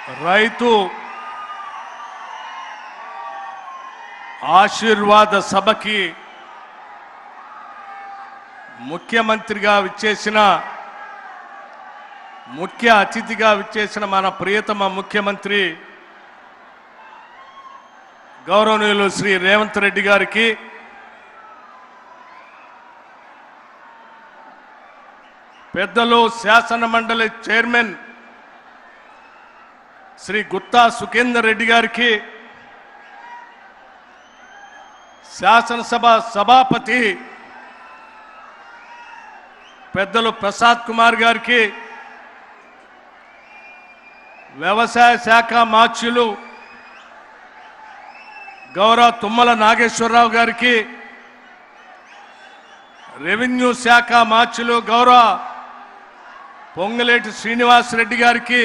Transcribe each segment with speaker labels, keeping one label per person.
Speaker 1: రైతు ఆశీర్వాద సభకి ముఖ్యమంత్రిగా విచ్చేసిన ముఖ్య అతిథిగా విచ్చేసిన మన ప్రియతమ ముఖ్యమంత్రి గౌరవనీయులు శ్రీ రేవంత్ రెడ్డి గారికి, పెద్దలు శాసన మండలి చైర్మన్ శ్రీ గుత్తా సుఖేందర్ రెడ్డి గారికి, శాసనసభ సభాపతి పెద్దలు ప్రసాద్ కుమార్ గారికి, వ్యవసాయ శాఖ మార్చులు గౌరవ తుమ్మల నాగేశ్వరరావు గారికి, రెవెన్యూ శాఖ మార్చులు గౌరవ పొంగులేటి శ్రీనివాస్ రెడ్డి గారికి,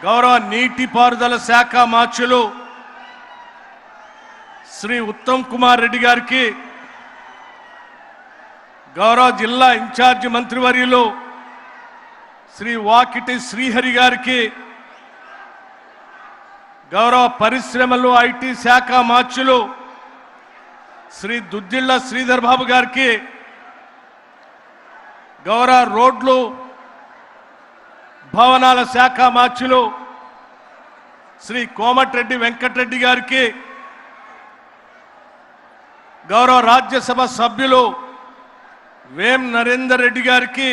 Speaker 1: గౌరవ నీటిపారుదల శాఖ మార్చులు శ్రీ ఉత్తమ్ కుమార్ రెడ్డి గారికి, గౌరవ జిల్లా ఇన్ఛార్జి మంత్రివర్యులు శ్రీ వాకిటి శ్రీహరి గారికి, గౌరవ పరిశ్రమలు ఐటీ శాఖ మార్చులు శ్రీ దుద్దిళ్ల శ్రీధర్ బాబు గారికి, గౌరవ రోడ్లు భవనాల శాఖ మార్చులు శ్రీ కోమటిరెడ్డి వెంకటరెడ్డి గారికి, గౌరవ రాజ్యసభ సభ్యులు వేం నరేందర్ రెడ్డి గారికి,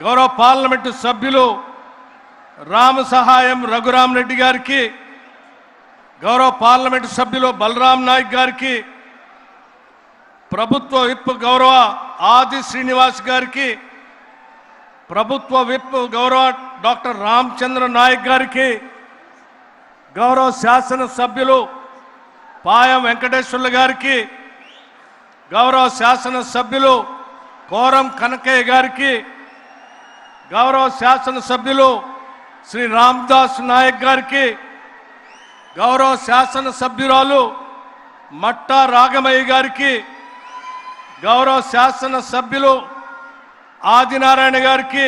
Speaker 1: గౌరవ పార్లమెంటు సభ్యులు రామ సహాయం రఘురామ్ రెడ్డి గారికి, గౌరవ పార్లమెంటు సభ్యులు బలరాం నాయక్ గారికి, ప్రభుత్వ విప్ గౌరవ ఆది శ్రీనివాస్ గారికి, ప్రభుత్వ విప్ గౌరవ డాక్టర్ రామచంద్ర నాయక్ గారికి, గౌరవ శాసన సభ్యులు పాయం వెంకటేశ్వర్ల గారికి, గౌరవ శాసన సభ్యులు కోరం కనకయ్య గారికి, గౌరవ శాసన సభ్యులు శ్రీ రామ్దాస్ నాయక్ గారికి, గౌరవ శాసన సభ్యురాలు మట్టా రాగమయ్య గారికి, గౌరవ శాసన సభ్యులు ఆదినారాయణ గారికి,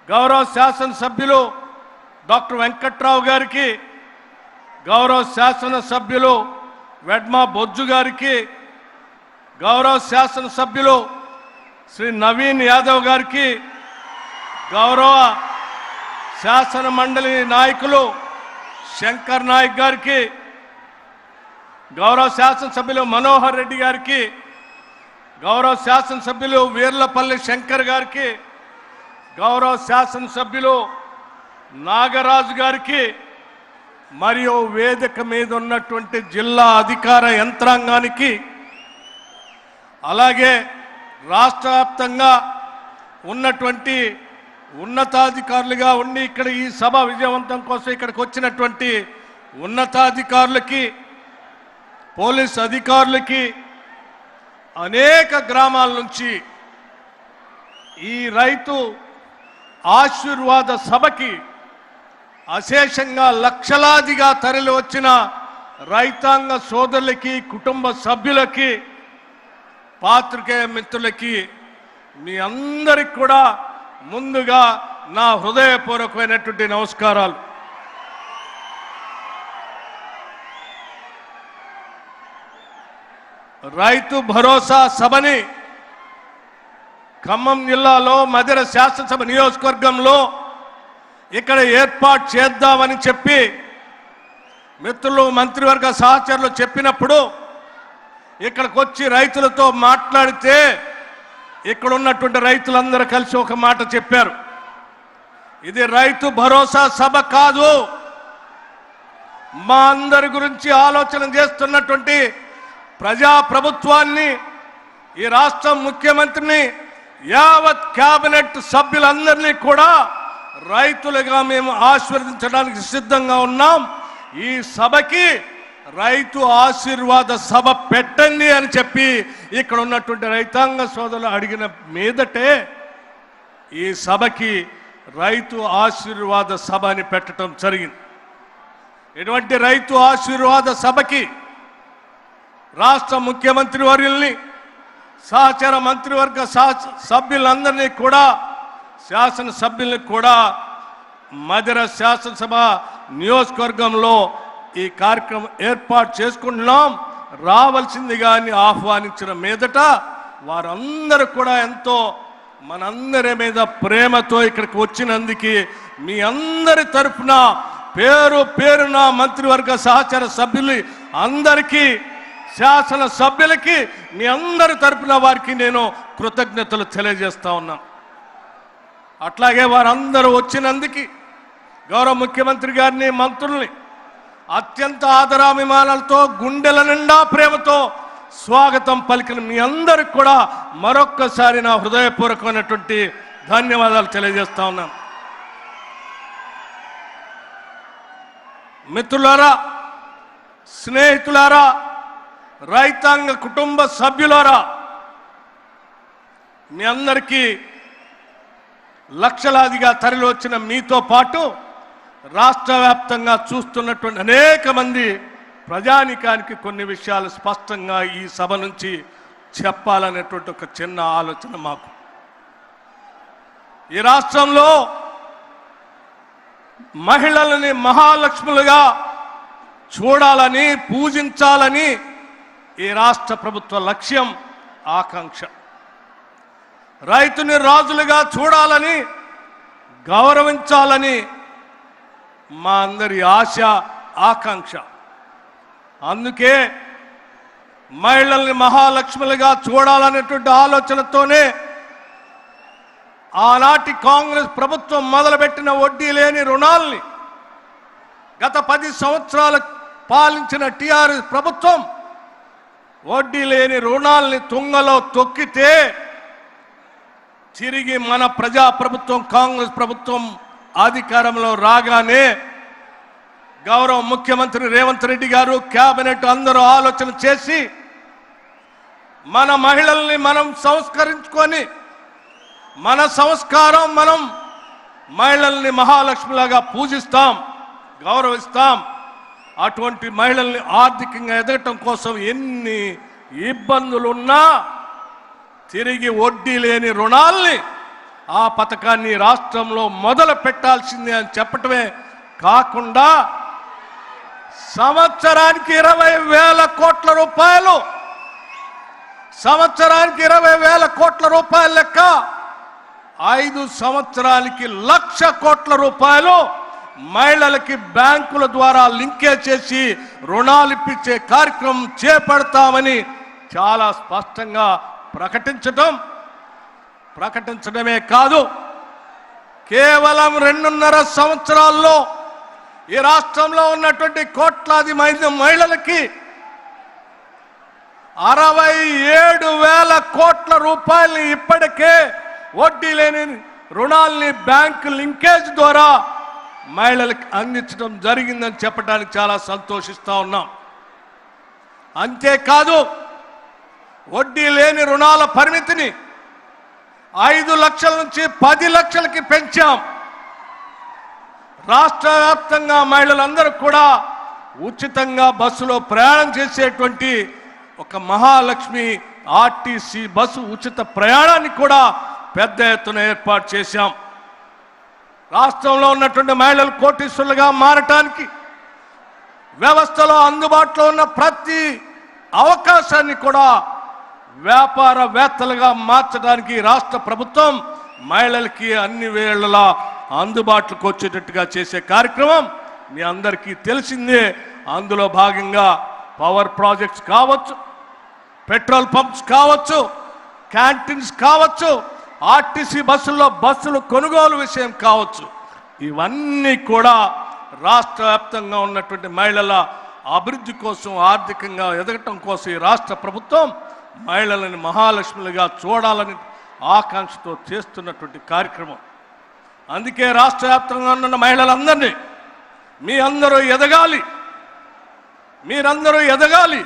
Speaker 1: గౌరవ శాసన సభ్యులు డాక్టర్ వెంకట్రావు గారికి, గౌరవ శాసన సభ్యులు వెడ్మా బొజ్జు గారికి, గౌరవ శాసన సభ్యులు శ్రీ నవీన్ యాదవ్ గారికి, గౌరవ శాసన మండలి నాయకులు శంకర్ నాయక్ గారికి, గౌరవ శాసనసభ్యులు మనోహర్ రెడ్డి గారికి, గౌరవ శాసనసభ్యులు వీర్లపల్లి శంకర్ గారికి, గౌరవ శాసనసభ్యులు నాగరాజు గారికి, మరియు వేదిక మీద ఉన్నటువంటి జిల్లా అధికార యంత్రాంగానికి, అలాగే రాష్ట్ర వ్యాప్తంగా ఉన్నటువంటి ఉన్నతాధికారులుగా ఉండి ఇక్కడ ఈ సభ విజయవంతం కోసం ఇక్కడికి వచ్చినటువంటి ఉన్నతాధికారులకి, పోలీస్ అధికారులకి, అనేక గ్రామాల నుంచి ఈ రైతు ఆశీర్వాద సభకి అశేషంగా లక్షలాదిగా తరలి వచ్చిన రైతాంగ సోదరులకి, కుటుంబ సభ్యులకి, పాత్రికేయ మిత్రులకి, మీ అందరికి కూడా ముందుగా నా హృదయపూర్వకమైనటువంటి నమస్కారాలు. రైతు భరోసా సభని ఖమ్మం జిల్లాలో మధిర శాసనసభ నియోజకవర్గంలో ఇక్కడ ఏర్పాటు చేద్దామని చెప్పి మిత్రులు మంత్రివర్గ సహచరులు చెప్పినప్పుడు ఇక్కడికి వచ్చి రైతులతో మాట్లాడితే ఇక్కడ ఉన్నటువంటి రైతులందరూ కలిసి ఒక మాట చెప్పారు, ఇది రైతు భరోసా సభ కాదు, మా అందరి గురించి ఆలోచన చేస్తున్నటువంటి ప్రజాప్రభుత్వాన్ని, ఈ రాష్ట్ర ముఖ్యమంత్రిని, యావత్ కేబినెట్ సభ్యులందరినీ కూడా రైతులుగా మేము ఆశీర్వదించడానికి సిద్ధంగా ఉన్నాం. ఈ సభకి రైతు ఆశీర్వాద సభ పెట్టండి అని చెప్పి ఇక్కడ ఉన్నటువంటి రైతాంగ సోదరులు అడిగిన మీదటే ఈ సభకి రైతు ఆశీర్వాద సభ అని పెట్టడం జరిగింది. ఇటువంటి రైతు ఆశీర్వాద సభకి రాష్ట్ర ముఖ్యమంత్రి వర్యుల్ని, సహచర మంత్రివర్గ సభ్యులందరినీ కూడా శాసనసభ్యులకు కూడా మధిర శాసనసభ నియోజకవర్గంలో ఈ కార్యక్రమం ఏర్పాటు చేసుకుంటున్నాం. రావాల్సిందిగా ఆహ్వానించిన మీదట వారందరూ కూడా ఎంతో మనందరి మీద ప్రేమతో ఇక్కడికి వచ్చినందుకు మీ అందరి తరఫున పేరు పేరున మంత్రివర్గ సహచర సభ్యులు అందరికీ, శాసన సభ్యులకి మీ అందరి తరఫున వారికి నేను కృతజ్ఞతలు తెలియజేస్తా ఉన్నాను. అట్లాగే వారందరూ వచ్చినందుకు గౌరవ ముఖ్యమంత్రి గారిని, మంత్రుల్ని అత్యంత ఆదరాభిమానాలతో, గుండెల నిండా ప్రేమతో స్వాగతం పలికిన మీ అందరికి కూడా మరొక్కసారి నా హృదయపూర్వకమైనటువంటి ధన్యవాదాలు తెలియజేస్తా ఉన్నాను. మిత్రులారా, స్నేహితులారా, రైతాంగ కుటుంబ సభ్యులారా, మీ అందరికీ లక్షలాదిగా తరలి వచ్చిన మీతో పాటు రాష్ట్ర వ్యాప్తంగా చూస్తున్నటువంటి అనేక మంది ప్రజానికానికి కొన్ని విషయాలు స్పష్టంగా ఈ సభ నుంచి చెప్పాలనేటువంటి ఒక చిన్న ఆలోచన మాకు. ఈ రాష్ట్రంలో మహిళలని మహాలక్ష్ములుగా చూడాలని, పూజించాలని ఈ రాష్ట్ర ప్రభుత్వ లక్ష్యం, ఆకాంక్ష. రైతుని రాజులుగా చూడాలని, గౌరవించాలని మా అందరి ఆశ, ఆకాంక్ష. అందుకే మహిళల్ని మహాలక్ష్ములుగా చూడాలనేటువంటి ఆలోచనతోనే ఆనాటి కాంగ్రెస్ ప్రభుత్వం మొదలుపెట్టిన వడ్డీ లేని రుణాల్ని గత 10 సంవత్సరాలు పాలించిన టీఆర్ఎస్ ప్రభుత్వం వడ్డీ లేని రుణాల్ని తుంగలో తొక్కితే తిరిగి మన ప్రజా ప్రభుత్వం, కాంగ్రెస్ ప్రభుత్వం అధికారంలో రాగానే గౌరవ ముఖ్యమంత్రి రేవంత్ రెడ్డి గారు, కేబినెట్ అందరూ ఆలోచన చేసి మన మహిళల్ని మనం సంస్కరించుకొని, మన సంస్కారం, మనం మహిళల్ని మహాలక్ష్మిలాగా పూజిస్తాం, గౌరవిస్తాం. అటువంటి మహిళల్ని ఆర్థికంగా ఎదగటం కోసం ఎన్ని ఇబ్బందులున్నా తిరిగి వడ్డీ లేని రుణాల్ని, ఆ పథకాన్ని రాష్ట్రంలో మొదలు పెట్టాల్సిందే అని చెప్పటమే కాకుండా సంవత్సరానికి 20,000 కోట్ల రూపాయలు, సంవత్సరానికి 20,000 కోట్ల రూపాయల లెక్క 5 సంవత్సరాలకి 1,00,000 కోట్ల రూపాయలు మహిళలకి బ్యాంకుల ద్వారా లింకేజ్ చేసి రుణాలు ఇప్పించే కార్యక్రమం చేపడతామని చాలా స్పష్టంగా ప్రకటించడమే కాదు, కేవలం 2.5 సంవత్సరాల్లో ఈ రాష్ట్రంలో ఉన్నటువంటి కోట్లాది మహిళలకి 67,000 కోట్ల రూపాయలని ఇప్పటికే వడ్డీ లేని రుణాల్ని బ్యాంకు లింకేజ్ ద్వారా మహిళలకు అందించడం జరిగిందని చెప్పడానికి చాలా సంతోషిస్తా ఉన్నాం. అంతేకాదు, వడ్డీ లేని రుణాల పరిమితిని 5 లక్షల నుంచి 10 లక్షలకి పెంచాం. రాష్ట్ర వ్యాప్తంగా మహిళలందరూ కూడా ఉచితంగా బస్సులో ప్రయాణం చేసేటువంటి ఒక మహాలక్ష్మి ఆర్టీసీ బస్సు ఉచిత ప్రయాణాన్ని కూడా పెద్ద ఎత్తున ఏర్పాటు చేశాం. రాష్ట్రంలో ఉన్నటువంటి మహిళలు కోటీశ్వరులుగా మారటానికి వ్యవస్థలో అందుబాటులో ఉన్న ప్రతి అవకాశాన్ని కూడా వ్యాపారవేత్తలుగా మార్చడానికి రాష్ట్ర ప్రభుత్వం మహిళలకి అన్ని వేళలా అందుబాటులోకి వచ్చేటట్టుగా చేసే కార్యక్రమం మీ అందరికీ తెలిసిందే. అందులో భాగంగా పవర్ ప్రాజెక్ట్స్ కావచ్చు, పెట్రోల్ పంప్స్ కావచ్చు, క్యాంటీన్స్ కావచ్చు, ఆర్టీసీ బస్సులు కొనుగోలు విషయం కావచ్చు, ఇవన్నీ కూడా రాష్ట్ర వ్యాప్తంగా ఉన్నటువంటి మహిళల అభివృద్ధి కోసం, ఆర్థికంగా ఎదగటం కోసం ఈ రాష్ట్ర ప్రభుత్వం మహిళలను మహాలక్ష్ములుగా చూడాలని ఆకాంక్షతో చేస్తున్నటువంటి కార్యక్రమం. అందుకే రాష్ట్ర వ్యాప్తంగా ఉన్న మహిళలందరినీ మీరందరూ ఎదగాలి,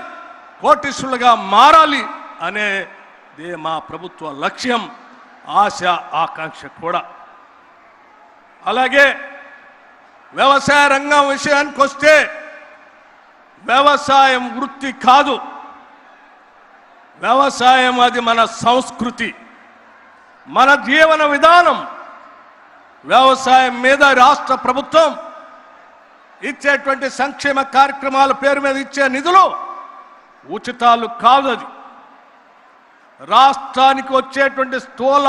Speaker 1: కోటీశ్వరులుగా మారాలి అనేదే మా ప్రభుత్వ లక్ష్యం, ఆశ, ఆకాంక్ష కూడా. అలాగే వ్యవసాయ రంగం విషయానికి వస్తే, వ్యవసాయం వృత్తి కాదు, వ్యవసాయం అది మన సంస్కృతి, మన జీవన విధానం, వ్యవసాయం మీద రాష్ట్ర ప్రభుత్వం ఇచ్చేటువంటి సంక్షేమ కార్యక్రమాల పేరు మీద ఇచ్చే నిధులు ఉచితాలు కాదు. అది రాష్ట్రానికి వచ్చేటువంటి స్థూల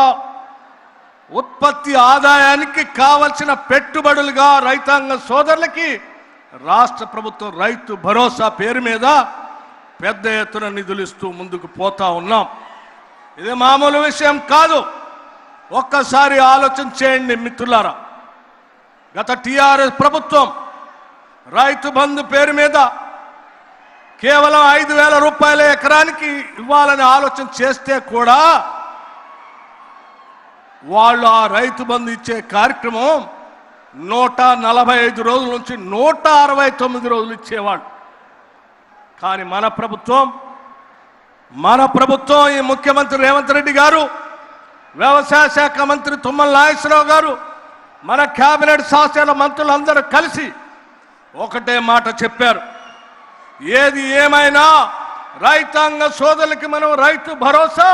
Speaker 1: ఉత్పత్తి ఆదాయానికి కావలసిన పెట్టుబడులుగా రైతాంగ సోదరులకి రాష్ట్ర ప్రభుత్వం రైతు భరోసా పేరు మీద పెద్ద ఎత్తున నిధులు ఇస్తూ ముందుకు పోతా ఉన్నాం. ఇది మామూలు విషయం కాదు. ఒక్కసారి ఆలోచన చేయండి మిత్రులారా. గత టిఆర్ఎస్ ప్రభుత్వం రైతు బంధు పేరు మీద కేవలం 5,000 రూపాయల ఎకరానికి ఇవ్వాలని ఆలోచన చేస్తే కూడా వాళ్ళు ఆ రైతు బంధు ఇచ్చే కార్యక్రమం 145 రోజుల నుంచి 169 రోజులు ఇచ్చేవాళ్ళు. కానీ మన ప్రభుత్వం ఈ ముఖ్యమంత్రి రేవంత్ రెడ్డి గారు, వ్యవసాయ శాఖ మంత్రి తుమ్మల నాగేశ్వరరావు గారు, మన కేబినెట్ శాసన మంత్రులందరూ కలిసి ఒకటే మాట చెప్పారు. ఏది ఏమైనా రైతాంగ సోదరులకి మనం రైతు భరోసా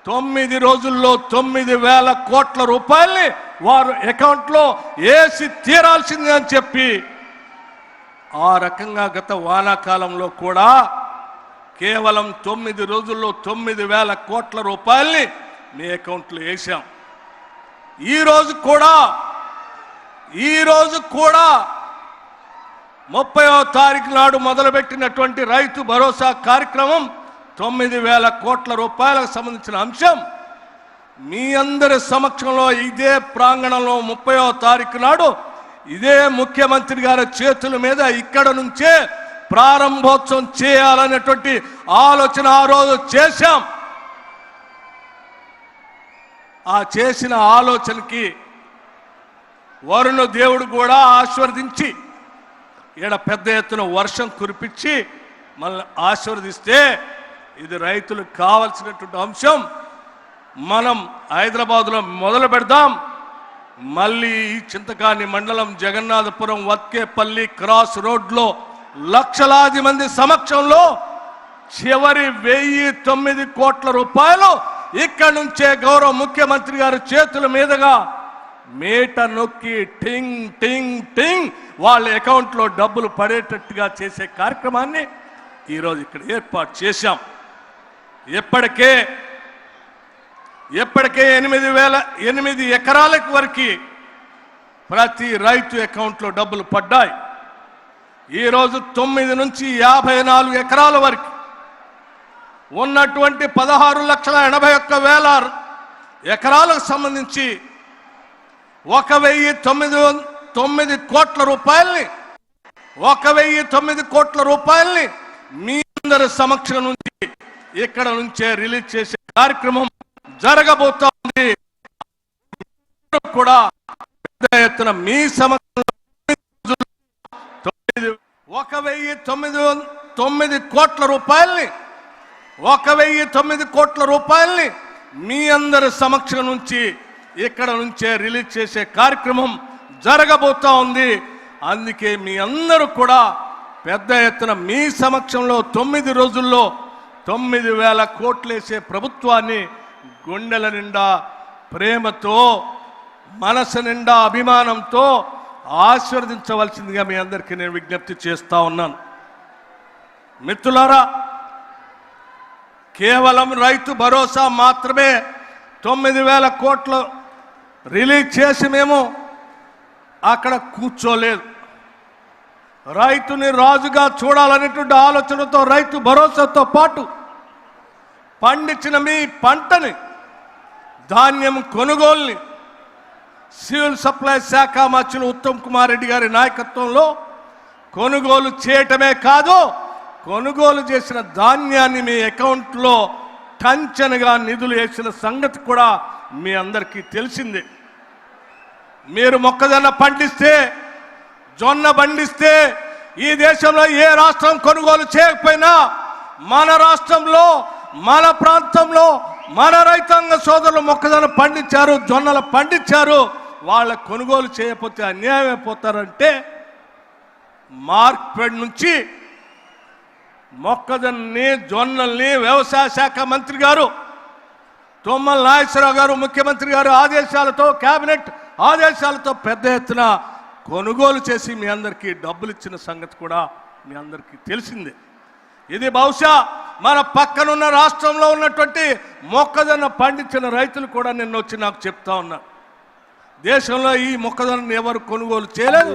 Speaker 1: 9 రోజుల్లో 9,000 కోట్ల రూపాయల్ని వారు అకౌంట్లో వేసి తీరాల్సింది అని చెప్పి ఆ రకంగా గత వానాకాలంలో కూడా కేవలం 9 రోజుల్లో 9,000 కోట్ల రూపాయల్ని మీ అకౌంట్లో వేసాం. ఈరోజు కూడా 30వ తారీఖు నాడు మొదలుపెట్టినటువంటి రైతు భరోసా కార్యక్రమం 9,000 కోట్ల రూపాయలకు సంబంధించిన అంశం మీ అందరి సమక్షంలో ఇదే ప్రాంగణంలో 30వ తారీఖు నాడు ఇదే ముఖ్యమంత్రి గారి చేతుల మీద ఇక్కడ నుంచే ప్రారంభోత్సవం చేయాలనేటువంటి ఆలోచన ఆ రోజు చేశాం. ఆ చేసిన ఆలోచనకి వరుణ దేవుడు కూడా ఆశీర్వదించి ఈడ పెద్ద ఎత్తున వర్షం కురిపించి మనల్ని ఆశీర్వదిస్తే ఇది రైతులకు కావాల్సినటువంటి అంశం. మనం హైదరాబాద్లో మొదలు పెడదాం. మళ్ళీ ఈ చింతకాని మండలం జగన్నాథపురం వత్కేపల్లి క్రాస్ రోడ్లో లక్షలాది మంది సమక్షంలో చివరి 1,009 కోట్ల రూపాయలు ఇక్కడి నుంచే గౌరవ ముఖ్యమంత్రి గారి చేతుల మీదుగా మేట నొక్కి టింగ్ టింగ్ టింగ్ వాళ్ళ అకౌంట్లో డబ్బులు పడేటట్టుగా చేసే కార్యక్రమాన్ని ఈరోజు ఇక్కడ ఏర్పాటు చేశాం. ఎప్పటికే 8 ఎకరాలకు వరకు ప్రతి రైతు అకౌంట్లో డబ్బులు పడ్డాయి. ఈరోజు 9 నుంచి 54 ఎకరాల వరకు ఉన్నటువంటి 16,81,000 ఎకరాలకు సంబంధించి 1,009 కోట్ల రూపాయల్ని మీ అందరి సమక్షం నుంచి ఇక్కడ నుంచే రిలీజ్ చేసే కార్యక్రమం జరగబోతోంది. కూడా పెద్ద ఎత్తున మీ సమక్షంలో 1,009 కోట్ల రూపాయల్ని మీ అందరి సమక్షం నుంచి ఇక్కడ నుంచే రిలీజ్ చేసే కార్యక్రమం జరగబోతా ఉంది. అందుకే మీ అందరూ కూడా పెద్ద ఎత్తున మీ సమక్షంలో 9 రోజుల్లో 9,000 కోట్లు వేసే ప్రభుత్వాన్ని గుండెల నిండా ప్రేమతో, మనసు నిండా అభిమానంతో ఆశీర్వదించవలసిందిగా మీ అందరికీ నేను విజ్ఞప్తి చేస్తా ఉన్నాను. మిత్రులారా, కేవలం రైతు భరోసా మాత్రమే 9,000 కోట్లు రిలీజ్ చేసి మేము అక్కడ కూర్చోలేదు. రైతుని రాజుగా చూడాలనేటువంటి ఆలోచనతో రైతు భరోసాతో పాటు పండించిన మీ పంటని, ధాన్యం కొనుగోలుని సివిల్ సప్లై శాఖ మంత్రులు ఉత్తమ్ కుమార్ రెడ్డి గారి నాయకత్వంలో కొనుగోలు చేయటమే కాదు, కొనుగోలు చేసిన ధాన్యాన్ని మీ అకౌంట్లో టంచనగా నిధులు వేసిన సంగతి కూడా మీ అందరికీ తెలిసిందే. మీరు మొక్కజొన్న పండిస్తే, జొన్న పండిస్తే ఈ దేశంలో ఏ రాష్ట్రం కొనుగోలు చేయకపోయినా మన రాష్ట్రంలో, మన ప్రాంతంలో మన రైతాంగ సోదరులు మొక్కజొన్న పండించారు, జొన్నలు పండించారు. వాళ్ళ కొనుగోలు చేయకపోతే అన్యాయం అయిపోతారంటే మార్కెట్ నుంచి మొక్కజొన్నని, జొన్నల్ని వ్యవసాయ శాఖ మంత్రి గారు తుమ్మల నాగేశ్వరరావు గారు ముఖ్యమంత్రి గారు ఆదేశాలతో, కేబినెట్ ఆదేశాలతో పెద్ద ఎత్తున కొనుగోలు చేసి మీ అందరికీ డబ్బులు ఇచ్చిన సంగతి కూడా మీ అందరికీ తెలిసిందే. ఇది బహుశా మన పక్కనున్న రాష్ట్రంలో ఉన్నటువంటి మొక్కజొన్న పండించిన రైతులు కూడా నిన్న వచ్చి నాకు చెప్తా ఉన్నారు, దేశంలో ఈ మొక్కజొన్నను ఎవరు కొనుగోలు చేయలేదు,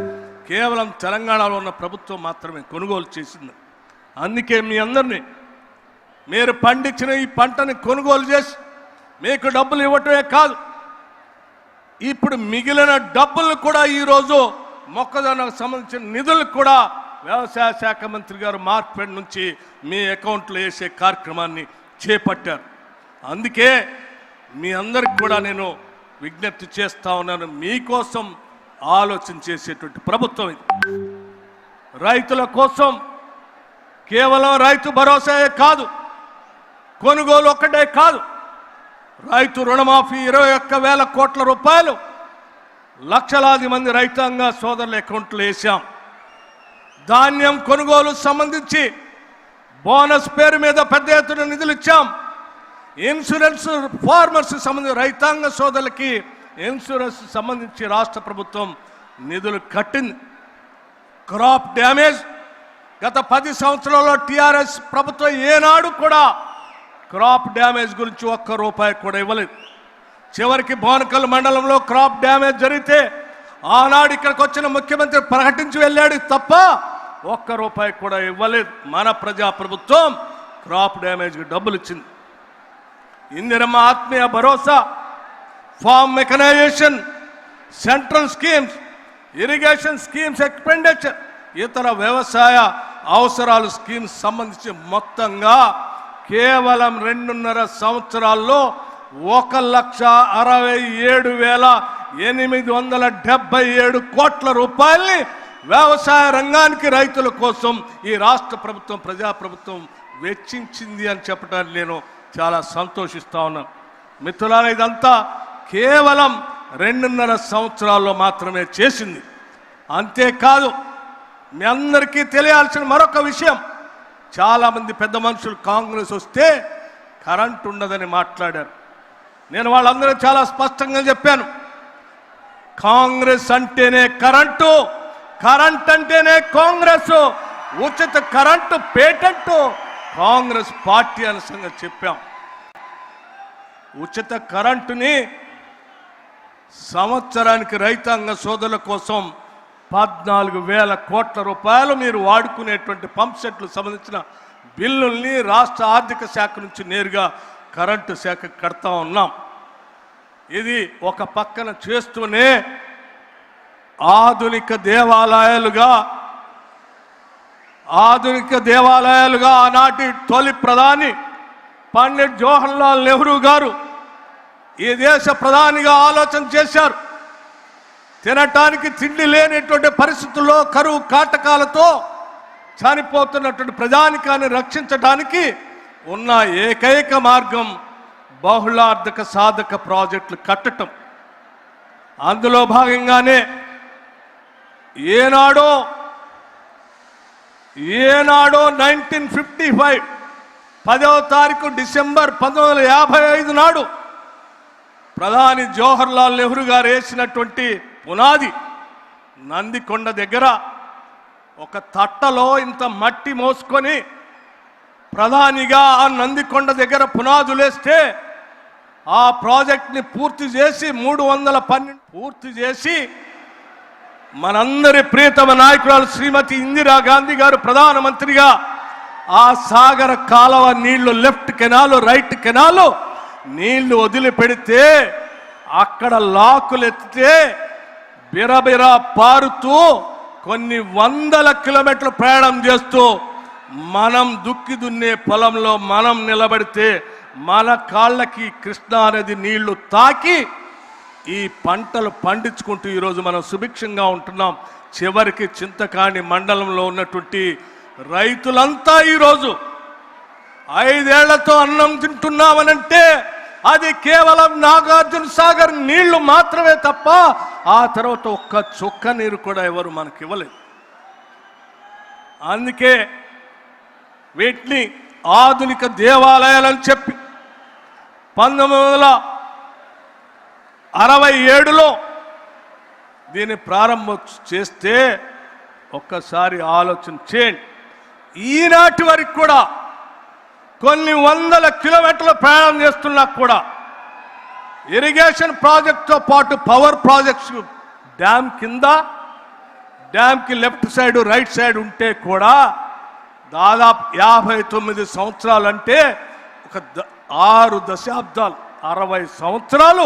Speaker 1: కేవలం తెలంగాణలో ఉన్న ప్రభుత్వం మాత్రమే కొనుగోలు చేసింది. అందుకే మీ అందరినీ మీరు పండించిన ఈ పంటని కొనుగోలు చేసి మీకు డబ్బులు ఇవ్వటమే కాదు, ఇప్పుడు మిగిలిన డబ్బులు కూడా ఈరోజు మొక్కజొన్నకు సంబంధించిన నిధులు కూడా వ్యవసాయ శాఖ మంత్రి గారు మార్కెట్ నుంచి మీ అకౌంట్లో వేసే కార్యక్రమాన్ని చేపట్టారు. అందుకే మీ అందరికి కూడా నేను విజ్ఞప్తి చేస్తా ఉన్నాను, మీకోసం ఆలోచన చేసేటువంటి ప్రభుత్వం ఇది. రైతుల కోసం కేవలం రైతు భరోసాయే కాదు, కొనుగోలు ఒక్కటే కాదు, రైతు రుణమాఫీ 21,000 కోట్ల రూపాయలు లక్షలాది మంది రైతాంగ సోదరుల అకౌంట్లో వేసాం. ధాన్యం కొనుగోలు సంబంధించి బోనస్ పేరు మీద పెద్ద ఎత్తున నిధులు ఇచ్చాం. ఇన్సూరెన్స్ ఫార్మర్స్ సంబంధించి రైతాంగ సోదరులకి ఇన్సూరెన్స్ సంబంధించి రాష్ట్ర ప్రభుత్వం నిధులు కట్టింది. క్రాప్ డ్యామేజ్ గత 10 సంవత్సరాల్లో టీఆర్ఎస్ ప్రభుత్వం ఏనాడు కూడా క్రాప్ డ్యామేజ్ గురించి ₹1 కూడా ఇవ్వలేదు. చివరికి బోనకల్ మండలంలో క్రాప్ డ్యామేజ్ జరిగితే ఆనాడు ఇక్కడికి వచ్చిన ముఖ్యమంత్రి ప్రకటించి వెళ్ళాడు తప్ప ₹1 కూడా ఇవ్వలేదు. మన ప్రజా ప్రభుత్వం క్రాప్ డ్యామేజ్కి డబ్బులు ఇచ్చింది. ఇందిరమ్మ ఆత్మీయ భరోసా, farm mechanisation, central schemes, irrigation schemes expenditure, ఇతర వ్యవసాయ అవసరాలు స్కీమ్స్ సంబంధించి మొత్తంగా కేవలం 2.5 సంవత్సరాల్లో 1,67,877 కోట్ల రూపాయల్ని వ్యవసాయ రంగానికి రైతుల కోసం ఈ రాష్ట్ర ప్రభుత్వం, ప్రజాప్రభుత్వం వెచ్చించింది అని చెప్పడానికి నేను చాలా సంతోషిస్తా ఉన్నాను. మిత్రులారా, ఇదంతా కేవలం 2.5 సంవత్సరాల్లో మాత్రమే చేసింది. అంతేకాదు, మీ అందరికీ తెలియాల్సిన మరొక విషయం, చాలామంది పెద్ద మనుషులు కాంగ్రెస్ వస్తే కరెంట్ ఉండదని మాట్లాడారు. నేను వాళ్ళందరూ చాలా స్పష్టంగా చెప్పాను, కాంగ్రెస్ అంటేనే కరెంటు, కరెంట్ అంటేనే కాంగ్రెస్, ఉచిత కరెంటు పేటెంట్ కాంగ్రెస్ పార్టీ అనే సంగతి చెప్పాం. ఉచిత కరెంటుని సంవత్సరానికి రైతాంగ సోదరుల కోసం 14,000 కోట్ల రూపాయలు మీరు వాడుకునేటువంటి పంప్ సెట్లు సంబంధించిన బిల్లుల్ని రాష్ట్ర ఆర్థిక శాఖ నుంచి నేరుగా కరెంటు శాఖకు కడతా ఉన్నాం. ఇది ఒక పక్కన చేస్తూనే ఆధునిక దేవాలయాలుగా ఆనాటి తొలి ప్రధాని పండిట్ జవహర్లాల్ నెహ్రూ గారు ఈ దేశ ప్రధానిగా ఆలోచన చేశారు. తినటానికి తిండి లేనటువంటి పరిస్థితుల్లో కరువు కాటకాలతో చనిపోతున్నటువంటి ప్రజానికాన్ని రక్షించడానికి ఉన్న ఏకైక మార్గం బహుళార్థక సాధక ప్రాజెక్టులు కట్టడం. అందులో భాగంగానే ఏనాడో 1955 10వ తారీఖు డిసెంబర్ 1955 నాడు ప్రధాని జవహర్లాల్ నెహ్రూ గారు వేసినటువంటి పునాది నందికొండ దగ్గర ఒక తట్టలో ఇంత మట్టి మోసుకొని ప్రధానిగా ఆ నందికొండ దగ్గర పునాదులేస్తే ఆ ప్రాజెక్ట్ని పూర్తి చేసి 312 పూర్తి చేసి మనందరి ప్రియతమ నాయకురాలు శ్రీమతి ఇందిరాగాంధీ గారు ప్రధానమంత్రిగా ఆ సాగర కాలువ నీళ్లు, లెఫ్ట్ కెనాలు, రైట్ కెనాలు నీళ్లు వదిలిపెడితే అక్కడ లాకులు ఎత్తితే బిరబిరా పారుతూ కొన్ని 100 కిలోమీటర్లు ప్రయాణం చేస్తూ మనం దుక్కి దున్నే పొలంలో మనం నిలబడితే మన కాళ్ళకి కృష్ణా నది నీళ్లు తాకి ఈ పంటలు పండించుకుంటూ ఈరోజు మనం సుభిక్షంగా ఉంటున్నాం. చివరికి చింతకాణి మండలంలో ఉన్నటువంటి రైతులంతా ఈరోజు 5 ఏళ్లతో అన్నం తింటున్నామనంటే అది కేవలం నాగార్జున సాగర్ నీళ్లు మాత్రమే తప్ప ఆ తర్వాత ఒక్క చుక్క నీరు కూడా ఎవరు మనకి ఇవ్వలేదు. అందుకే వీటిని ఆధునిక దేవాలయాలని చెప్పి 1967లో దీన్ని ప్రారంభం చేస్తే ఒక్కసారి ఆలోచన చేయండి. ఈనాటి వరకు కూడా కొన్ని వందల కిలోమీటర్లు ప్రయాణం చేస్తున్నా కూడా ఇరిగేషన్ ప్రాజెక్టుతో పాటు పవర్ ప్రాజెక్ట్స్ డ్యామ్ కింద, డ్యామ్కి లెఫ్ట్ సైడ్ రైట్ సైడ్ ఉంటే కూడా దాదాపు 59 సంవత్సరాలు, అంటే ఒక 6 దశాబ్దాలు, 60 సంవత్సరాలు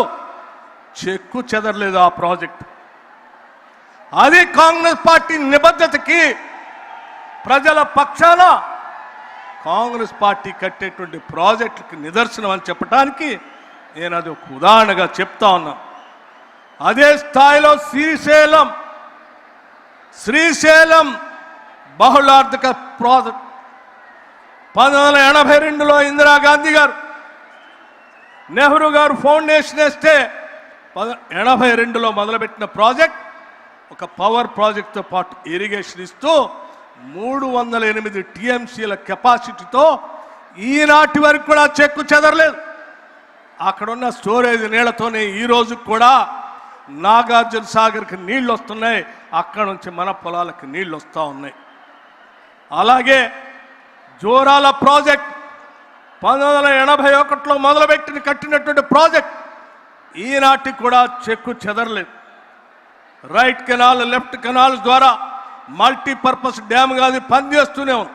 Speaker 1: చెక్కు చెదరలేదు ఆ ప్రాజెక్టు. అది కాంగ్రెస్ పార్టీ నిబద్ధతకి, ప్రజల పక్షాన కాంగ్రెస్ పార్టీ కట్టేటువంటి ప్రాజెక్టుకి నిదర్శనం అని చెప్పడానికి నేను అది ఒక ఉదాహరణగా చెప్తా ఉన్నాను. అదే స్థాయిలో శ్రీశైలం బహుళార్థక ప్రాజెక్ట్ 1982లో ఇందిరాగాంధీ గారు, నెహ్రూ గారు ఫౌండేషన్ వేస్తే 82లో మొదలుపెట్టిన ప్రాజెక్ట్ ఒక పవర్ ప్రాజెక్ట్తో పాటు ఇరిగేషన్ ఇస్తూ 308 టీఎంసీల కెపాసిటీతో ఈనాటి వరకు కూడా చెక్కు చెదరలేదు. అక్కడున్న స్టోరేజ్ నీళ్లతోనే ఈ రోజు కూడా నాగార్జున సాగర్కి నీళ్లు వస్తున్నాయి, అక్కడ నుంచి మన పొలాలకు నీళ్లు వస్తూ ఉన్నాయి. అలాగే జోరాల ప్రాజెక్ట్ 1981లో మొదలుపెట్టిన కట్టినటువంటి ప్రాజెక్ట్ ఈనాటికి కూడా చెక్కు చెదరలేదు. రైట్ కెనాల్, లెఫ్ట్ కెనాల్ ద్వారా మల్టీపర్పస్ డ్యామ్గా అది పనిచేస్తూనే ఉంది.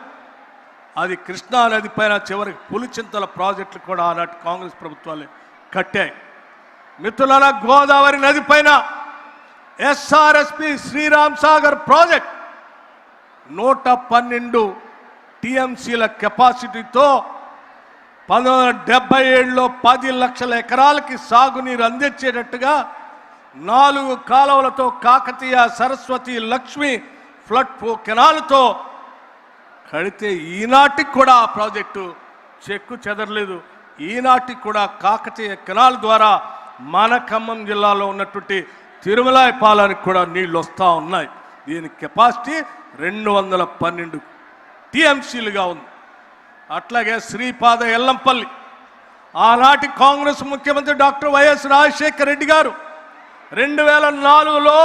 Speaker 1: అది కృష్ణా నది పైన చివరికి పులిచింతల ప్రాజెక్టులు కూడా ఆనాటి కాంగ్రెస్ ప్రభుత్వాలు కట్టాయి. మిత్రులారా, గోదావరి నది పైన ఎస్ఆర్ఎస్పి శ్రీరామ్ సాగర్ ప్రాజెక్ట్ 112 టీఎంసీల కెపాసిటీతో 1977లో 10 లక్షల ఎకరాలకి సాగునీరు అందించేటట్టుగా 4 కాలువలతో కాకతీయ, సరస్వతి, లక్ష్మి ఫ్లడ్ కెనాల్తో కడితే ఈనాటికి కూడా ఆ ప్రాజెక్టు చెక్కు చెదరలేదు. ఈనాటికి కూడా కాకతీయ కెనాల్ ద్వారా మన ఖమ్మం జిల్లాలో ఉన్నటువంటి తిరుమలాయపాలానికి కూడా నీళ్లు వస్తూ ఉన్నాయి. దీని కెపాసిటీ 212 టీఎంసీలుగా ఉంది. అట్లాగే శ్రీపాద ఎల్లంపల్లి ఆనాటి కాంగ్రెస్ ముఖ్యమంత్రి డాక్టర్ వైఎస్ రాజశేఖర రెడ్డి గారు 2004లో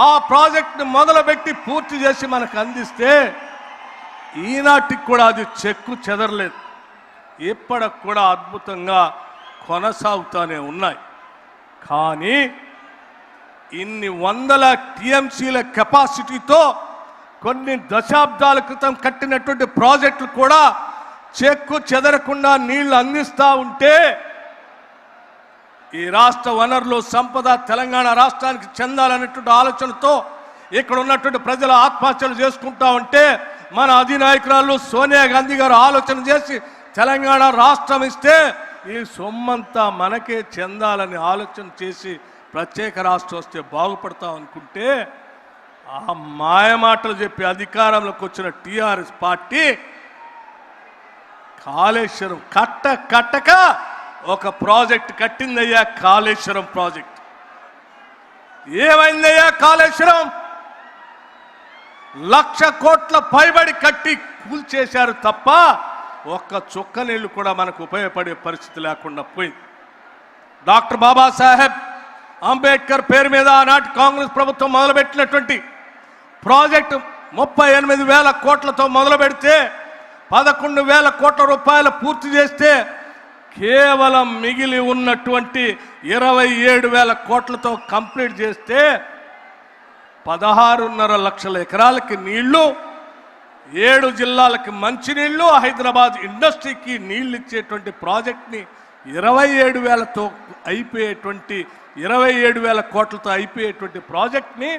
Speaker 1: ఆ ప్రాజెక్టును మొదలుపెట్టి పూర్తి చేసి మనకు అందిస్తే ఈనాటికి కూడా అది చెక్కు చెదరలేదు. ఇప్పటికి కూడా అద్భుతంగా కొనసాగుతూనే ఉన్నాయి. కానీ ఇన్ని వందల టీఎంసీల కెపాసిటీతో కొన్ని దశాబ్దాల క్రితం కట్టినటువంటి ప్రాజెక్టులు కూడా చెక్కు చెదరకుండా నీళ్లు అందిస్తూ ఉంటే ఈ రాష్ట్ర వనరులు, సంపద తెలంగాణ రాష్ట్రానికి చెందాలనేటువంటి ఆలోచనతో ఇక్కడ ఉన్నటువంటి ప్రజల ఆత్మహత్యలు చేసుకుంటా ఉంటే మన అధినాయకురాలు సోనియా గాంధీ గారు ఆలోచన చేసి తెలంగాణ రాష్ట్రం ఇస్తే ఈ సొమ్మంతా మనకే చెందాలని ఆలోచన చేసి ప్రత్యేక రాష్ట్రం వస్తే బాగుపడతాం అనుకుంటే ఆ మాయమాటలు చెప్పి అధికారంలోకి వచ్చిన టీఆర్ఎస్ పార్టీ కాళేశ్వరం కట్టక ఒక ప్రాజెక్ట్ కట్టిందయ్యా. కాళేశ్వరం ప్రాజెక్ట్ ఏమైందయ్యా? కాళేశ్వరం 1,00,000 కోట్ల పైబడి కట్టి కూల్చేశారు తప్ప ఒక్క చుక్క నీళ్లు కూడా మనకు ఉపయోగపడే పరిస్థితి లేకుండా పోయింది. డాక్టర్ బాబాసాహెబ్ అంబేద్కర్ పేరు మీద ఆనాటి కాంగ్రెస్ ప్రభుత్వం మొదలుపెట్టినటువంటి ప్రాజెక్టు 38,000 కోట్లతో మొదలు పెడితే 11,000 కోట్ల రూపాయలు పూర్తి చేస్తే కేవలం మిగిలి ఉన్నటువంటి 27,000 కోట్లతో కంప్లీట్ చేస్తే 16.5 లక్షల ఎకరాలకి నీళ్లు, 7 జిల్లాలకి మంచినీళ్లు, హైదరాబాద్ ఇండస్ట్రీకి నీళ్లు ఇచ్చేటువంటి ప్రాజెక్ట్ని 27,000తో అయిపోయేటువంటి 27,000 కోట్లతో అయిపోయేటువంటి ప్రాజెక్ట్ని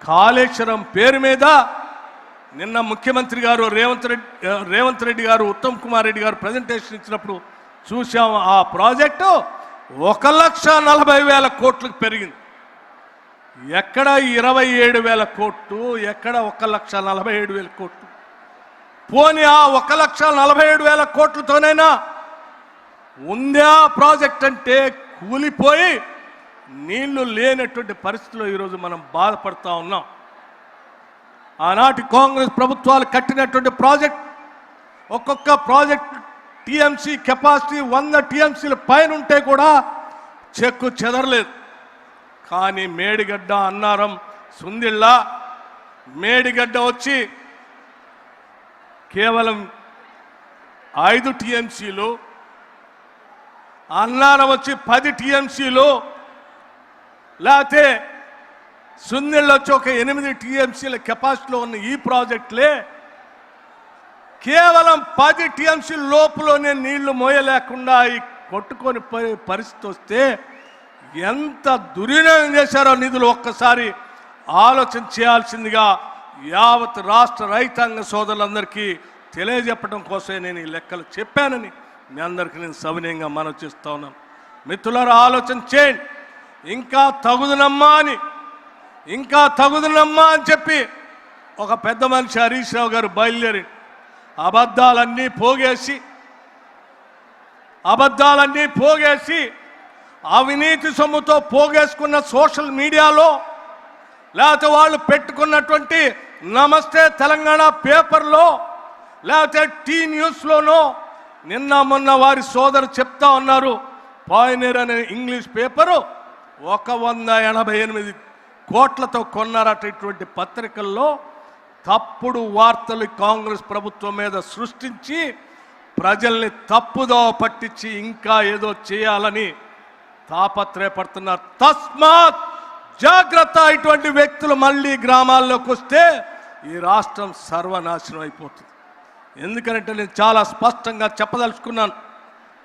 Speaker 1: కాళేశ్వరం పేరు మీద నిన్న ముఖ్యమంత్రి గారు రేవంత్ రెడ్డి గారు, ఉత్తమ్ కుమార్ రెడ్డి గారు ప్రజెంటేషన్ ఇచ్చినప్పుడు చూసాం. ఆ ప్రాజెక్టు 1,40,000 కోట్లకు పెరిగింది. ఎక్కడ 27,000 కోట్లు, ఎక్కడ 1,47,000 కోట్లు? పోనీ ఆ 1,47,000 కోట్లతోనైనా ఉందా ప్రాజెక్ట్ అంటే కూలిపోయి నీళ్లు లేనటువంటి పరిస్థితిలో ఈరోజు మనం బాధపడతా ఉన్నాం. ఆనాటి కాంగ్రెస్ ప్రభుత్వాలు కట్టినటువంటి ప్రాజెక్ట్ ఒక్కొక్క ప్రాజెక్ట్ టీఎంసీ కెపాసిటీ 100 టీఎంసీల పైన ఉంటే కూడా చెక్కు చెదరలేదు. కానీ మేడిగడ్డ, అన్నారం, సుందిళ్ళ, మేడిగడ్డ వచ్చి కేవలం 5 టీఎంసీలు, అన్నారం వచ్చి 10 టీఎంసీలు, లేకపోతే సుందిళ్ళు వచ్చి ఒక 8 టీఎంసీల కెపాసిటీలో ఉన్న ఈ ప్రాజెక్టులే కేవలం 10 టీఎంసీ లోపులోనే నీళ్లు మోయలేకుండా ఈ కొట్టుకొని పరిస్థితి వస్తే ఎంత దుర్వినియోగం చేశారో నిధులు ఒక్కసారి ఆలోచన చేయాల్సిందిగా యావత్ రాష్ట్ర రైతాంగ సోదరులందరికీ తెలియజెప్పడం కోసమే నేను ఈ లెక్కలు చెప్పానని మీ అందరికీ నేను సవినయంగా మనవి చేస్తా ఉన్నాను. మిత్రులారా, ఆలోచన చేయండి. ఇంకా తగుదనమ్మా అని చెప్పి ఒక పెద్ద మనిషి హరీష్ రావు గారు బయలుదేరి అబద్ధాలన్నీ పోగేసి అవినీతి సొమ్ముతో పోగేసుకున్న సోషల్ మీడియాలో, లేకపోతే వాళ్ళు పెట్టుకున్నటువంటి నమస్తే తెలంగాణ పేపర్లో, లేకపోతే టీ న్యూస్లోనో నిన్న మొన్న వారి సోదరు చెప్తా ఉన్నారు. పాయనీర్ అనే ఇంగ్లీష్ పేపరు 188 కోట్లతో కొన్నారట. ఇటువంటి పత్రికల్లో తప్పుడు వార్తలు కాంగ్రెస్ ప్రభుత్వం మీద సృష్టించి ప్రజల్ని తప్పుదో పట్టించి ఇంకా ఏదో చేయాలని తాపత్రయపడుతున్నారు. తస్మాత్ జాగ్రత్త. ఇటువంటి వ్యక్తులు మళ్ళీ గ్రామాల్లోకి వస్తే ఈ రాష్ట్రం సర్వనాశనం అయిపోతుంది. ఎందుకంటే నేను చాలా స్పష్టంగా చెప్పదలుచుకున్నాను.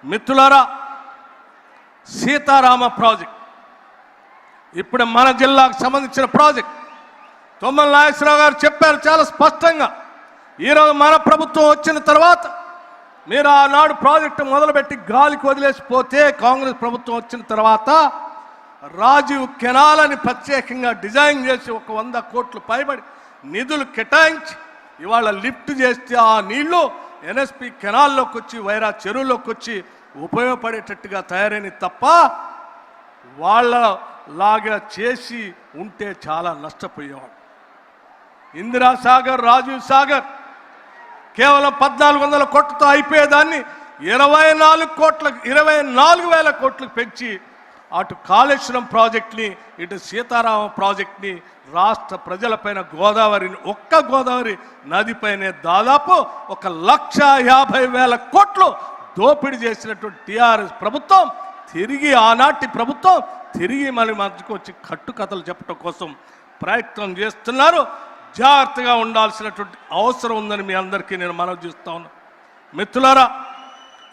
Speaker 1: మిత్రులారా, సీతారామ ప్రాజెక్ట్ ఇప్పుడు మన జిల్లాకు సంబంధించిన ప్రాజెక్ట్ తుమ్మల నాగేశ్వరరావు గారు చెప్పారు చాలా స్పష్టంగా. ఈరోజు మన ప్రభుత్వం వచ్చిన తర్వాత మీరు ఆనాడు ప్రాజెక్టు మొదలుపెట్టి గాలికి వదిలేసిపోతే, కాంగ్రెస్ ప్రభుత్వం వచ్చిన తర్వాత రాజీవ్ కెనాల్ అని ప్రత్యేకంగా డిజైన్ చేసి 100 కోట్లు పైబడి నిధులు కేటాయించి ఇవాళ లిఫ్ట్ చేస్తే ఆ నీళ్లు ఎన్ఎస్పి కెనాల్లోకి వచ్చి వైరా చెరువులోకి వచ్చి ఉపయోగపడేటట్టుగా తయారైన తప్ప వాళ్ళలాగా చేసి ఉంటే చాలా నష్టపోయేవాడు. ఇందిరాసాగర్, రాజీవ్ సాగర్ కేవలం 1400 కోట్లతో అయిపోయేదాన్ని 24,000 కోట్లకు పెంచి అటు కాళేశ్వరం ప్రాజెక్ట్ని, ఇటు సీతారామ ప్రాజెక్ట్ని రాష్ట్ర ప్రజలపైన గోదావరి నదిపైనే దాదాపు 1,50,000 కోట్లు దోపిడీ చేసినటువంటి టీఆర్ఎస్ ప్రభుత్వం తిరిగి, ఆనాటి ప్రభుత్వం తిరిగి మన మధ్యకు వచ్చి కట్టుకథలు చెప్పడం కోసం ప్రయత్నం చేస్తున్నారు. జాగ్రత్తగా ఉండాల్సినటువంటి అవసరం ఉందని మీ అందరికీ నేను మనవి చేస్తా ఉన్నాను. మిత్రులారా,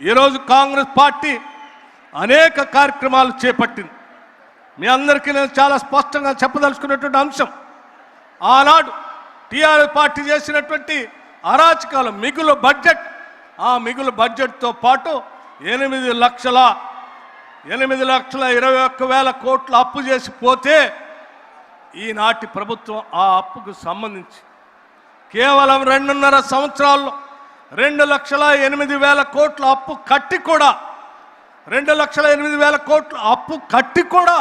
Speaker 1: ఈరోజు కాంగ్రెస్ పార్టీ అనేక కార్యక్రమాలు చేపట్టింది. మీ అందరికీ నేను చాలా స్పష్టంగా చెప్పదలుచుకున్నటువంటి అంశం, ఆనాడు టీఆర్ఎస్ పార్టీ చేసినటువంటి అరాచకాలు, మిగులు బడ్జెట్, ఆ మిగులు బడ్జెట్తో పాటు 8,21,000 కోట్లు అప్పు చేసి పోతే ఈనాటి ప్రభుత్వం ఆ అప్పుకు సంబంధించి కేవలం 2.5 సంవత్సరాల్లో 2,08,000 కోట్ల అప్పు కట్టి కూడా 2,08,000 కోట్ల అప్పు కట్టి కూడా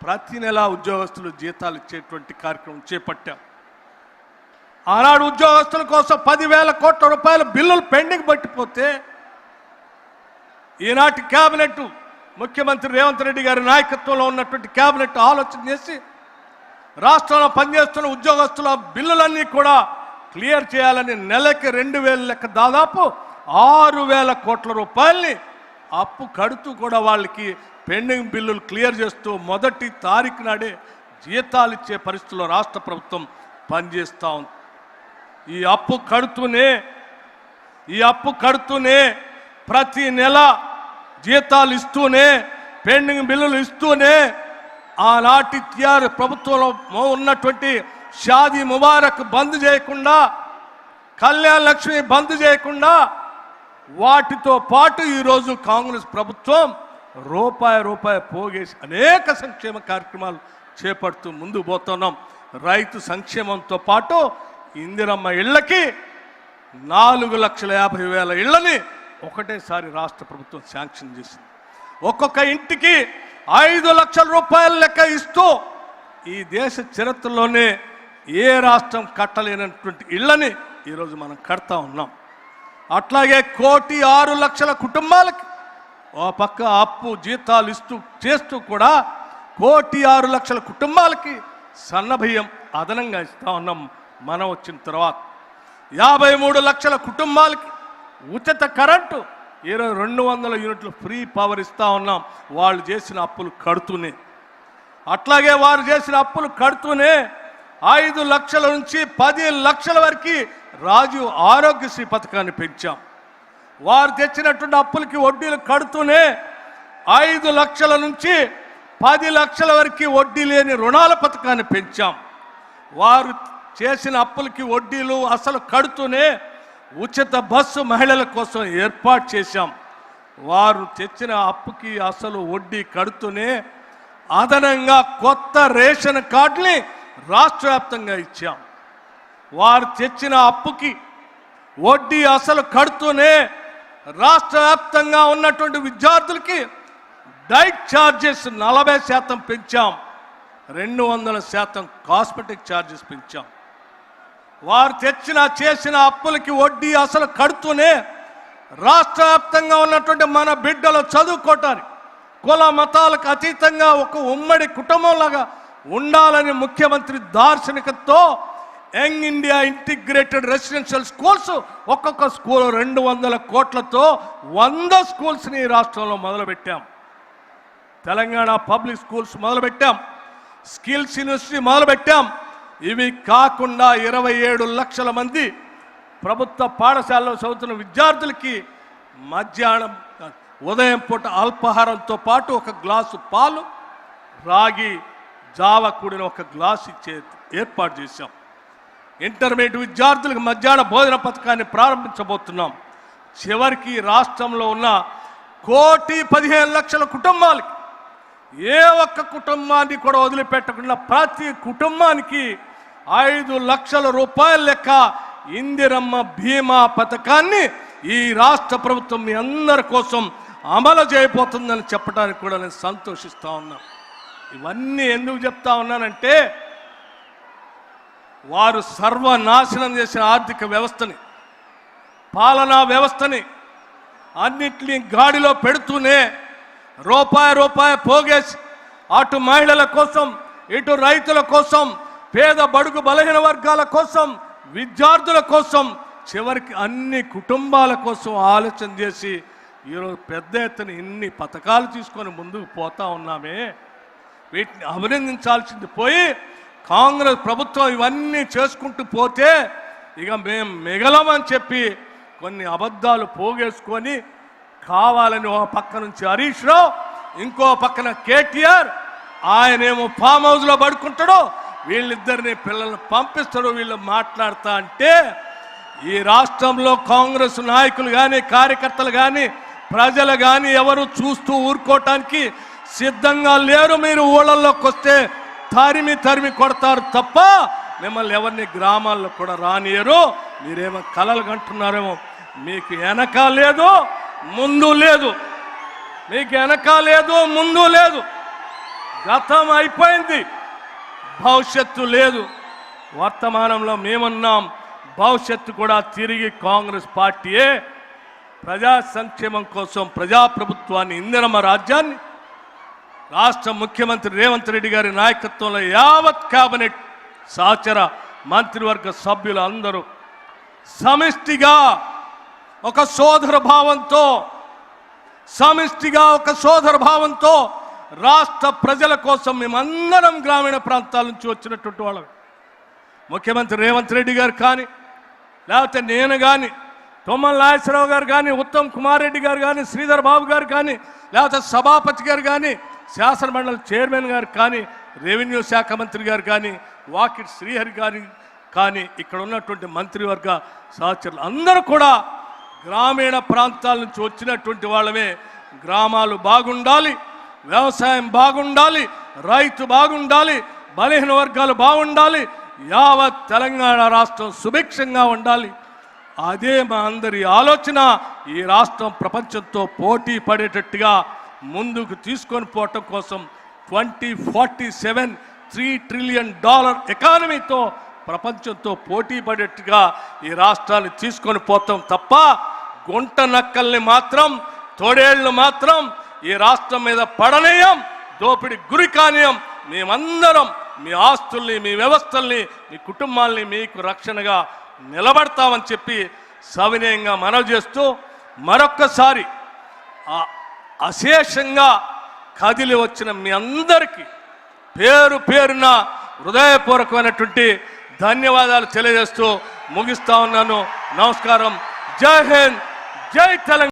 Speaker 1: ప్రతి నెల ఉద్యోగస్తులు జీతాలు ఇచ్చేటువంటి కార్యక్రమం చేపట్టాం. ఆనాడు ఉద్యోగస్తుల కోసం 10,000 కోట్ల రూపాయల బిల్లులు పెండింగ్ పట్టిపోతే ఈనాటి క్యాబినెట్, ముఖ్యమంత్రి రేవంత్ రెడ్డి గారి నాయకత్వంలో ఉన్నటువంటి క్యాబినెట్ ఆలోచన చేసి రాష్ట్రంలో పనిచేస్తున్న ఉద్యోగస్తుల బిల్లులన్నీ కూడా క్లియర్ చేయాలని నెలకి 2,000 లెక్క దాదాపు 6,000 కోట్ల రూపాయల్ని అప్పు కడుతూ కూడా వాళ్ళకి పెండింగ్ బిల్లులు క్లియర్ చేస్తూ 1వ తారీఖు నాడే జీతాలు ఇచ్చే పరిస్థితుల్లో రాష్ట్ర ప్రభుత్వం పనిచేస్తూ ఉంది. ఈ అప్పు కడుతూనే ప్రతి నెల జీతాలు ఇస్తూనే, పెండింగ్ బిల్లులు ఇస్తూనే ఆనాటి టీఆర్ఎస్ ప్రభుత్వంలో ఉన్నటువంటి షాదీ ముబారక్ బంద్ చేయకుండా, కళ్యాణ్ లక్ష్మి బంద్ చేయకుండా, వాటితో పాటు ఈరోజు కాంగ్రెస్ ప్రభుత్వం రూపాయి పోగేసి అనేక సంక్షేమ కార్యక్రమాలు చేపడుతూ ముందుకు పోతున్నాం. రైతు సంక్షేమంతో పాటు ఇందిరమ్మ ఇళ్లకి 4,50,000 ఇళ్లని ఒకటేసారి రాష్ట్ర ప్రభుత్వం శాంక్షన్ చేసింది. ఒక్కొక్క ఇంటికి 5 లక్షల రూపాయల లెక్క ఇస్తూ ఈ దేశ చరిత్రలోనే ఏ రాష్ట్రం కట్టలేనటువంటి ఇళ్లని ఈరోజు మనం కడతా ఉన్నాం. అట్లాగే 1,06,00,000 కుటుంబాలకి ఓ పక్క అప్పు జీతాలు ఇస్తూ చేస్తూ కూడా 1,06,00,000 కుటుంబాలకి సన్నబియ్యం అదనంగా ఇస్తా ఉన్నాం. మనం వచ్చిన తర్వాత 53 లక్షల కుటుంబాలకి ఉచిత కరెంటు 200 యూనిట్లు ఫ్రీ పవర్ ఇస్తా ఉన్నాం. వాళ్ళు చేసిన అప్పులు కడుతూనే, అట్లాగే వారు చేసిన అప్పులు కడుతూనే 5 లక్షల నుంచి 10 లక్షల వరకు రాజీవ్ ఆరోగ్యశ్రీ పథకాన్ని పెంచాం. వారు తెచ్చినటువంటి అప్పులకి వడ్డీలు కడుతూనే 5 లక్షల నుంచి 10 లక్షల వరకు వడ్డీ లేని రుణాల పథకాన్ని పెంచాం. వారు చేసిన అప్పులకి వడ్డీలు అసలు కడుతూనే ఉచిత బస్సు మహిళల కోసం ఏర్పాటు చేశాం. వారు తెచ్చిన అప్పుకి అసలు వడ్డీ కడుతూనే అదనంగా కొత్త రేషన్ కార్డుని రాష్ట్ర వ్యాప్తంగా ఇచ్చాం. వారు తెచ్చిన అప్పుకి వడ్డీ అసలు కడుతూనే రాష్ట్ర వ్యాప్తంగా ఉన్నటువంటి విద్యార్థులకి డైట్ ఛార్జెస్ 40% పెంచాం. 200% కాస్మెటిక్ ఛార్జెస్ పెంచాం. వారు చేసిన అప్పులకి వడ్డీ అసలు కడుతూనే రాష్ట్ర వ్యాప్తంగా ఉన్నటువంటి మన బిడ్డలు చదువుకోవటానికి కుల మతాలకు అతీతంగా ఒక ఉమ్మడి కుటుంబంలాగా ఉండాలని ముఖ్యమంత్రి దార్శనికతతో young India integrated residential schools ఒక్కొక్క స్కూల్ 200 కోట్లతో 100 స్కూల్స్ని రాష్ట్రంలో మొదలుపెట్టాం. తెలంగాణ పబ్లిక్ స్కూల్స్ మొదలుపెట్టాం. స్కిల్స్ యూనివర్సిటీ మొదలుపెట్టాం. ఇవి కాకుండా 27 లక్షల మంది ప్రభుత్వ పాఠశాలలో చదువుతున్న విద్యార్థులకి మధ్యాహ్నం ఉదయం పూట అల్పాహారంతో పాటు ఒక గ్లాసు పాలు, రాగి జావ కూడిన ఒక గ్లాసు ఇచ్చే ఏర్పాటు చేశాం. ఇంటర్మీడియట్ విద్యార్థులకు మధ్యాహ్న భోజన పథకాన్ని ప్రారంభించబోతున్నాం. చివరికి రాష్ట్రంలో ఉన్న 1,15,00,000 కుటుంబాలకి ఏ ఒక్క కుటుంబాన్ని కూడా వదిలిపెట్టకుండా ప్రతి కుటుంబానికి 5 లక్షల రూపాయల లెక్క ఇందిరమ్మ బీమా పథకాన్ని ఈ రాష్ట్ర ప్రభుత్వం మీ అందరి కోసం అమలు చేయబోతుందని చెప్పడానికి కూడా నేను సంతోషిస్తా ఉన్నా. ఇవన్నీ ఎందుకు చెప్తా ఉన్నానంటే వారు సర్వనాశనం చేసిన ఆర్థిక వ్యవస్థని, పాలనా వ్యవస్థని అన్నింటినీ గాడిలో పెడుతూనే రూపాయి పోగేసి అటు మహిళల కోసం, ఇటు రైతుల కోసం, పేద బడుగు బలహీన వర్గాల కోసం, విద్యార్థుల కోసం, చివరికి అన్ని కుటుంబాల కోసం ఆలోచన చేసి ఈరోజు పెద్ద ఎత్తున ఇన్ని పథకాలు తీసుకొని ముందుకు పోతా ఉన్నామే. వీటిని అభినందించాల్సింది పోయి కాంగ్రెస్ ప్రభుత్వం ఇవన్నీ చేసుకుంటూ పోతే ఇక మేము మిగలమని చెప్పి కొన్ని అబద్ధాలు పోగేసుకొని కావాలని ఒక పక్క నుంచి హరీష్ రావు, ఇంకో పక్కన కేటీఆర్, ఆయనేమో ఫామ్ హౌస్లో పడుకుంటాడు, వీళ్ళిద్దరిని పిల్లల్ని పంపిస్తాడు. వీళ్ళు మాట్లాడతా అంటే ఈ రాష్ట్రంలో కాంగ్రెస్ నాయకులు కానీ, కార్యకర్తలు కానీ, ప్రజలు కానీ ఎవరు చూస్తూ ఊరుకోవటానికి సిద్ధంగా లేరు. మీరు ఊళ్ళల్లోకి వస్తే తరిమి కొడతారు తప్ప మిమ్మల్ని ఎవరిని గ్రామాల్లో కూడా రానియరు. మీరేమో కలలు కంటున్నారేమో. మీకు వెనక లేదు, ముందు లేదు. మీకు వెనక లేదు, ముందు లేదు. గతం అయిపోయింది, భవిష్యత్తు లేదు. వర్తమానంలో మేమున్నాం, భవిష్యత్తు కూడా తిరిగి కాంగ్రెస్ పార్టీయే. ప్రజా సంక్షేమం కోసం ప్రజాప్రభుత్వాన్ని, ఇందిరమ్మ రాజ్యాన్ని రాష్ట్ర ముఖ్యమంత్రి రేవంత్ రెడ్డి గారి నాయకత్వంలో యావత్ కేబినెట్ సహచర మంత్రివర్గ సభ్యులు అందరూ సమిష్టిగా ఒక సోదర భావంతో రాష్ట్ర ప్రజల కోసం మేమందరం గ్రామీణ ప్రాంతాల నుంచి వచ్చినటువంటి వాళ్ళం. ముఖ్యమంత్రి రేవంత్ రెడ్డి గారు కానీ, లేకపోతే నేను కానీ, తుమ్మల నాగేశ్వరరావు గారు కానీ, ఉత్తమ్ కుమార్ రెడ్డి గారు కానీ, శ్రీధర్ బాబు గారు కానీ, లేకపోతే సభాపతి గారు కానీ, శాసనమండలి చైర్మన్ గారు కానీ, రెవెన్యూ శాఖ మంత్రి గారు కానీ, వాకిట్ శ్రీహరి గారి కానీ, ఇక్కడ ఉన్నటువంటి మంత్రివర్గ సహచరులు అందరూ కూడా గ్రామీణ ప్రాంతాల నుంచి వచ్చినటువంటి వాళ్ళమే. గ్రామాలు బాగుండాలి, వ్యవసాయం బాగుండాలి, రైతు బాగుండాలి, బలహీన వర్గాలు బాగుండాలి, యావత్ తెలంగాణ రాష్ట్రం సుభిక్షంగా ఉండాలి. అదే మా అందరి ఆలోచన. ఈ రాష్ట్రం ప్రపంచంతో పోటీ పడేటట్టుగా ముందుకు తీసుకొని పోవటం కోసం 2047 $3 ట్రిలియన్ ఎకానమీతో ప్రపంచంతో పోటీ పడేట్టుగా ఈ రాష్ట్రాన్ని తీసుకొని పోతాం తప్ప గుంట నక్కల్ని మాత్రం, తోడేళ్లు మాత్రం ఈ రాష్ట్రం మీద పడనీయం, దోపిడి గురి కానీయం. మేమందరం మీ ఆస్తుల్ని, మీ వ్యవస్థల్ని, మీ కుటుంబాల్ని మీకు రక్షణగా నిలబడతామని చెప్పి సవినయంగా మనవి చేస్తూ మరొక్కసారి అశేషంగా కదిలి వచ్చిన మీ అందరికీ పేరు పేరున హృదయపూర్వకమైనటువంటి ధన్యవాదాలు తెలియజేస్తూ ముగిస్తా ఉన్నాను. నమస్కారం. జై హింద్, జై తెలంగాణ.